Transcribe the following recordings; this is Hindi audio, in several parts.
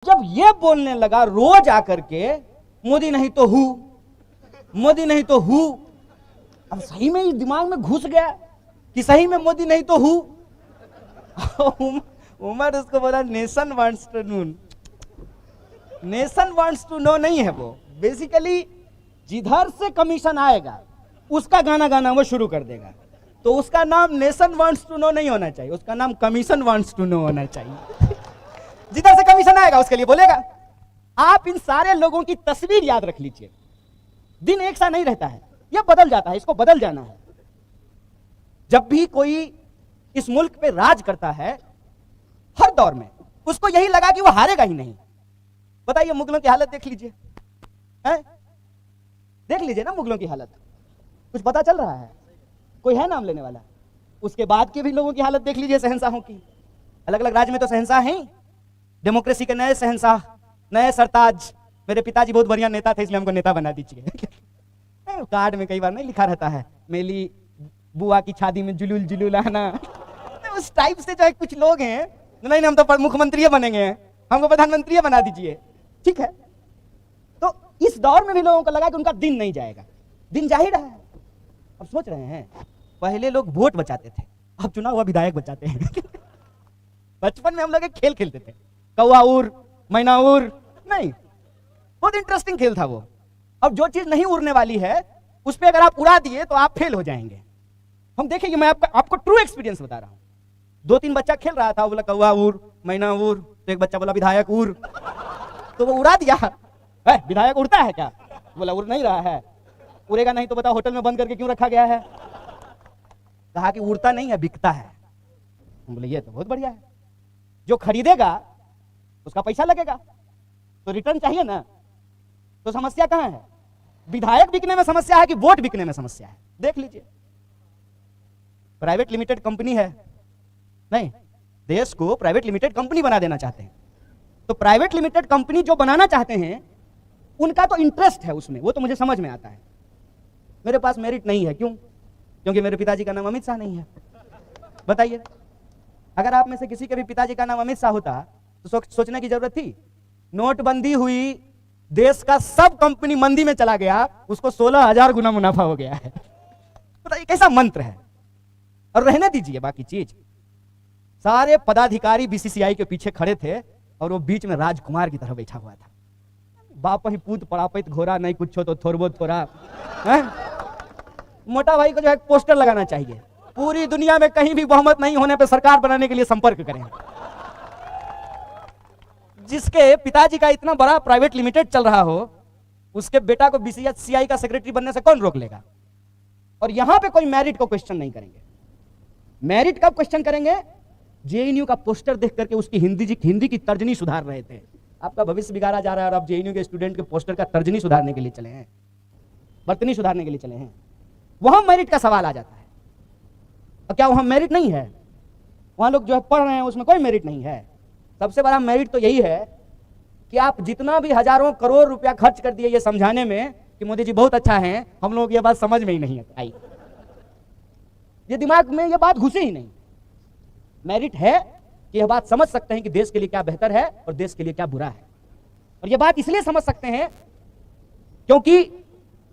जब ये बोलने लगा रोज आकर के मोदी नहीं तो हूं, मोदी नहीं तो हूं, अब सही में इस दिमाग में घुस गया कि सही में मोदी नहीं तो हूं। उमर उसको बोला nation wants to know, nation wants to know नहीं है वो, बेसिकली जिधर से कमीशन आएगा उसका गाना गाना वो शुरू कर देगा। तो उसका नाम नेशन वांट्स टू नो नहीं होना चाहिए, उसका नाम कमीशन वांट्स टू नो होना चाहिए। जिधर से कमीशन आएगा उसके लिए बोलेगा। आप इन सारे लोगों की तस्वीर याद रख लीजिए। दिन एक सा नहीं रहता है, यह बदल जाता है, इसको बदल जाना है। जब भी कोई इस मुल्क पे राज करता है, हर दौर में उसको यही लगा कि वो हारेगा ही नहीं। बताइए मुगलों की हालत देख लीजिए, हैं? देख लीजिए ना मुगलों की हालत, कुछ पता चल रहा है? कोई है नाम लेने वाला? उसके बाद के भी लोगों की हालत देख लीजिए, शहंशाहों की। अलग अलग राज्य में तो शहंशाह हैं, डेमोक्रेसी के नए शहंशाह, नए सरताज। मेरे पिताजी बहुत बढ़िया नेता थे, इसलिए हमको नेता बना दीजिए। कार्ड में कई बार नहीं लिखा रहता है, मेरी बुआ की शादी में जुलूल जुलूल आना। उस टाइप से जो है कुछ लोग हैं, नहीं हम तो मुख्यमंत्री बनेंगे, हमको प्रधानमंत्री बना दीजिए, ठीक है। तो इस दौर में भी लोगों को लगा कि उनका दिन नहीं जाएगा, दिन जा ही रहा है। अब सोच रहे हैं, पहले लोग वोट बचाते थे, अब चुना हुआ विधायक बचाते हैं। बचपन में हम लोग एक खेल खेलते थे, कौआ उड़ मैना उड़, नहीं, बहुत इंटरेस्टिंग खेल था वो। अब जो चीज नहीं उड़ने वाली है उस पर अगर आप उड़ा दिए तो आप फेल हो जाएंगे। हम देखेंगे, मैं आपको ट्रू एक्सपीरियंस बता रहा हूं। 2-3 बच्चा खेल रहा था, वो बोला कौआ उड़ मैना उड़, तो एक बच्चा बोला विधायक उड़, तो वो उड़ा दिया। विधायक उड़ता है क्या? बोला उड़ नहीं रहा है। उड़ेगा नहीं तो बता होटल में बंद करके क्यों रखा गया है? कहा कि उड़ता नहीं है, बिकता है। हम बोले ये तो बहुत बढ़िया है, जो खरीदेगा उसका पैसा लगेगा तो रिटर्न चाहिए ना। तो समस्या कहां है? विधायक बिकने में समस्या है कि वोट बिकने में समस्या है? देख लीजिए, प्राइवेट लिमिटेड कंपनी है, नहीं, देश को प्राइवेट लिमिटेड कंपनी बना देना चाहते हैं। तो प्राइवेट लिमिटेड कंपनी जो बनाना चाहते हैं उनका तो इंटरेस्ट है उसमें, वो तो मुझे समझ में आता है। मेरे पास मेरिट नहीं है, क्यों? क्योंकि मेरे पिताजी का नाम अमित शाह नहीं है। बताइए, अगर आप में से किसी के भी पिताजी का नाम अमित शाह होता तो सोचने की जरूरत थी? नोटबंदी हुई, देश का सब कंपनी मंदी में चला गया, उसको 16,000 गुना मुनाफा हो गया है। बताइए कैसा मंत्र है। और रहने दीजिए बाकी चीज, सारे पदाधिकारी बीसीसीआई के पीछे खड़े थे और वो बीच में राजकुमार की तरह बैठा हुआ था। बाप ही पूत पड़ापित घोरा, नहीं कुछ हो तो थोरबो थोड़ा। मोटा भाई को जो है पोस्टर लगाना चाहिए, पूरी दुनिया में कहीं भी बहुमत नहीं होने पर सरकार बनाने के लिए संपर्क करें। जिसके पिताजी का इतना बड़ा प्राइवेट लिमिटेड चल रहा हो, उसके बेटा को बीसीसीआई का सेक्रेटरी बनने से कौन रोक लेगा? और यहां पे कोई मेरिट को क्वेश्चन नहीं करेंगे। मेरिट कब क्वेश्चन करेंगे? जेएनयू का पोस्टर देख करके उसकी हिंदी की तर्जनी सुधार रहे थे। आपका भविष्य बिगाड़ा जा रहा है और आप जेएनयू के स्टूडेंट के पोस्टर का तर्जनी सुधारने के लिए चले हैं, बर्तनी सुधारने के लिए चले हैं। वहां मेरिट का सवाल आ जाता है। और क्या वहां मेरिट नहीं है? वहां लोग जो है पढ़ रहे हैं, उसमें कोई मेरिट नहीं है। सबसे बड़ा मेरिट तो यही है कि आप जितना भी हजारों करोड़ रुपया खर्च कर दिए ये समझाने में कि मोदी जी बहुत अच्छा है, हम लोग ये बात समझ में ही नहीं आई, ये दिमाग में ये बात घुसे ही नहीं। मेरिट है कि यह बात समझ सकते हैं कि देश के लिए क्या बेहतर है और देश के लिए क्या बुरा है। और यह बात इसलिए समझ सकते हैं क्योंकि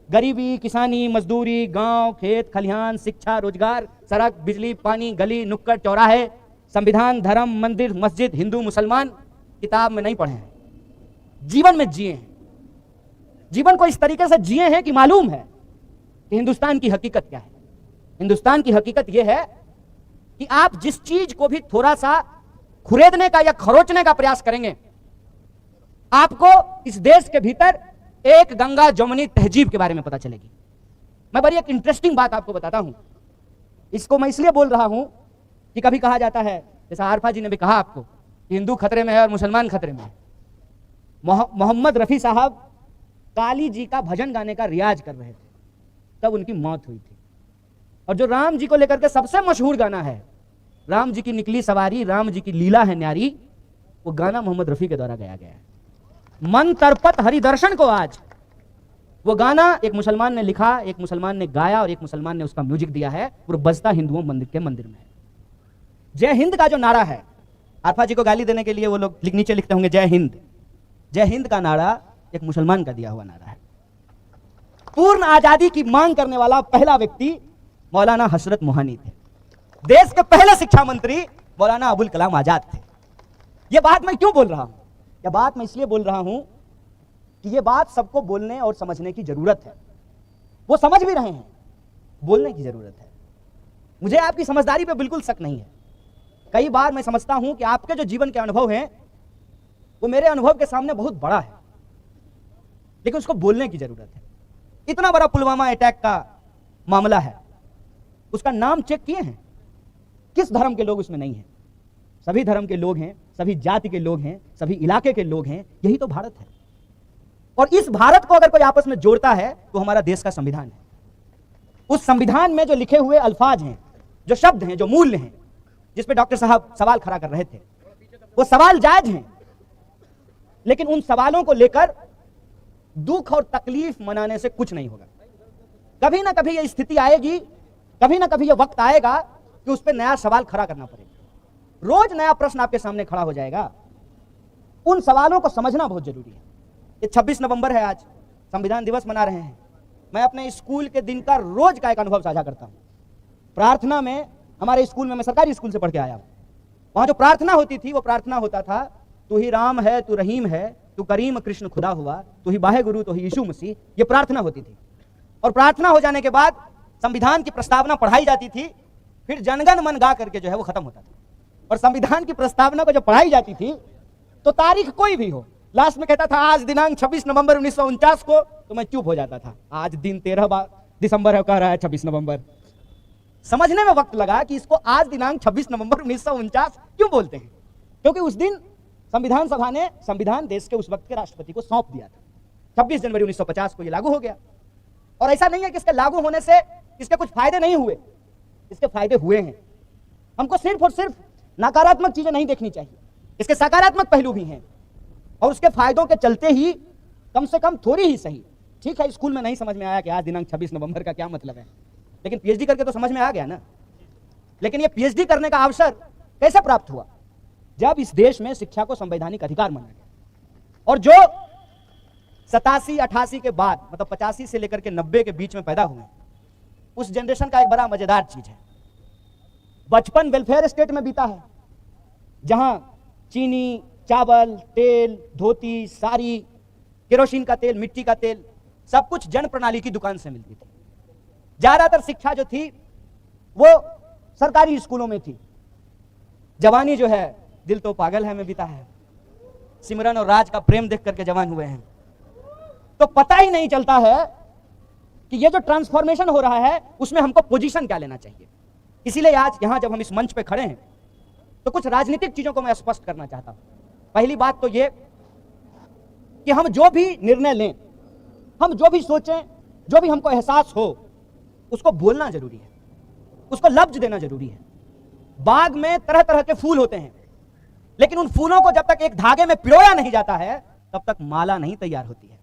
गरीबी, किसानी, मजदूरी, गांव, खेत खलिहान, शिक्षा, रोजगार, सड़क, बिजली, पानी, गली नुक्कड़ चौराहे, संविधान, धर्म, मंदिर, मस्जिद, हिंदू मुसलमान किताब में नहीं पढ़े हैं, जीवन में जिए हैं। जीवन को इस तरीके से जिए हैं कि मालूम है कि हिंदुस्तान की हकीकत क्या है। हिंदुस्तान की हकीकत यह है कि आप जिस चीज को भी थोड़ा सा खुरेदने का या खरोचने का प्रयास करेंगे, आपको इस देश के भीतर एक गंगा जमुनी तहजीब के बारे में पता चलेगी। मैं बड़ी एक इंटरेस्टिंग बात आपको बताता हूं। इसको मैं इसलिए बोल रहा हूं कि कभी कहा जाता है, जैसा आरफा जी ने भी कहा आपको, कि हिंदू खतरे में है और मुसलमान खतरे में है। मोहम्मद रफी साहब काली जी का भजन गाने का रियाज कर रहे थे, तब उनकी मौत हुई थी। और जो राम जी को लेकर के सबसे मशहूर गाना है, राम जी की निकली सवारी, राम जी की लीला है न्यारी, वो गाना मोहम्मद रफी के द्वारा गाया गया है। मन तरपत हरिदर्शन को आज, वो गाना एक मुसलमान ने लिखा, एक मुसलमान ने गाया और एक मुसलमान ने उसका म्यूजिक दिया है, और बजता हिंदुओं मंदिर के मंदिर में है। जय हिंद का जो नारा है, आरफा जी को गाली देने के लिए वो लोग नीचे लिखते होंगे जय हिंद, जय हिंद का नारा एक मुसलमान का दिया हुआ नारा है। पूर्ण आजादी की मांग करने वाला पहला व्यक्ति मौलाना हसरत मोहानी थे। देश के पहले शिक्षा मंत्री मौलाना अबुल कलाम आजाद थे। यह बात मैं क्यों बोल रहा हूं? यह बात मैं इसलिए बोल रहा हूं कि यह बात सबको बोलने और समझने की जरूरत है। वो समझ भी रहे हैं, बोलने की जरूरत है। मुझे आपकी समझदारी पे बिल्कुल शक नहीं है। कई बार मैं समझता हूं कि आपके जो जीवन के अनुभव हैं वो मेरे अनुभव के सामने बहुत बड़ा है, लेकिन उसको बोलने की जरूरत है। इतना बड़ा पुलवामा अटैक का मामला है, उसका नाम चेक किए हैं? किस धर्म के लोग उसमें नहीं हैं? सभी धर्म के लोग हैं, सभी जाति के लोग हैं, सभी इलाके के लोग हैं। यही तो भारत है। और इस भारत को अगर कोई आपस में जोड़ता है तो हमारा देश का संविधान है। उस संविधान में जो लिखे हुए अल्फाज हैं, जो शब्द हैं, जो मूल्य हैं, जिस पे डॉक्टर साहब सवाल खड़ा कर रहे थे, वो सवाल जायज हैं, लेकिन उन सवालों को लेकर दुख और तकलीफ मनाने से कुछ नहीं होगा। कभी ना कभी यह स्थिति आएगी, कभी ना कभी यह वक्त आएगा कि उस पर नया सवाल खड़ा करना पड़ेगा। रोज नया प्रश्न आपके सामने खड़ा हो जाएगा। उन सवालों को समझना बहुत जरूरी है। ये 26 नवंबर है, आज संविधान दिवस मना रहे हैं। मैं अपने स्कूल के दिन का रोज का एक अनुभव साझा करता हूं। प्रार्थना में, हमारे स्कूल में, मैं सरकारी स्कूल से पढ़ के आया हूं, वहां जो प्रार्थना होती थी वो प्रार्थना होता था, तू ही राम है, तू रहीम है, तू करीम कृष्ण खुदा हुआ, तू ही बाहे गुरु, तू ही यीशु मसीह। ये प्रार्थना होती थी। और प्रार्थना हो जाने के बाद संविधान की प्रस्तावना पढ़ाई जाती थी, फिर जनगण मन गा करके जो है वो खत्म होता था। और संविधान की प्रस्तावना को जब पढ़ाई जाती थी तो तारीख कोई भी हो, लास्ट में कहता था आज दिनांक 26 नवंबर 1949 को, तो मैं चुप हो जाता था। आज दिन 13 दिसंबर है, कह रहा है 26 नवंबर। समझने में वक्त लगा कि इसको आज दिनांक 26 नवंबर 1949 क्यों बोलते हैं, क्योंकि उस दिन संविधान सभा ने संविधान देश के उस वक्त के राष्ट्रपति को सौंप दिया था। 26 जनवरी 1950 को यह लागू हो गया। और ऐसा नहीं है कि इसके लागू होने से इसके कुछ फायदे नहीं हुए, इसके फायदे हुए हैं। हमको सिर्फ और सिर्फ नकारात्मक चीजें नहीं देखनी चाहिए, इसके सकारात्मक पहलू भी हैं। और उसके फायदों के चलते ही कम से कम थोड़ी ही सही, ठीक है, स्कूल में नहीं समझ में आया कि आज दिनांक 26 नवंबर का क्या मतलब है, लेकिन पीएचडी करके तो समझ में आ गया ना। लेकिन ये पीएचडी करने का अवसर कैसे प्राप्त हुआ? जब इस देश में शिक्षा को संवैधानिक अधिकार माना गया। और जो 87-88 के बाद, मतलब 85 से लेकर के 90 के बीच में पैदा हुए, उस जनरेशन का एक बड़ा मजेदार चीज है, बचपन वेलफेयर स्टेट में बीता है, जहां चीनी, चावल, तेल, धोती, साड़ी, केरोसिन का तेल, मिट्टी का तेल, सब कुछ जन प्रणाली की दुकान से मिलती थी। ज्यादातर शिक्षा जो थी वो सरकारी स्कूलों में थी। जवानी जो है, दिल तो पागल है में बीता है। सिमरन और राज का प्रेम देख करके जवान हुए हैं, तो पता ही नहीं चलता है कि ये जो ट्रांसफॉर्मेशन हो रहा है उसमें हमको पोजीशन क्या लेना चाहिए। इसीलिए आज यहां जब हम इस मंच पे खड़े हैं तो कुछ राजनीतिक चीजों को मैं स्पष्ट करना चाहता हूं। पहली बात तो ये कि हम जो भी निर्णय लें, हम जो भी सोचें, जो भी हमको एहसास हो, उसको बोलना जरूरी है, उसको लफ्ज देना जरूरी है। बाग में तरह तरह के फूल होते हैं, लेकिन उन फूलों को जब तक एक धागे में पिरोया नहीं जाता है तब तक माला नहीं तैयार होती है।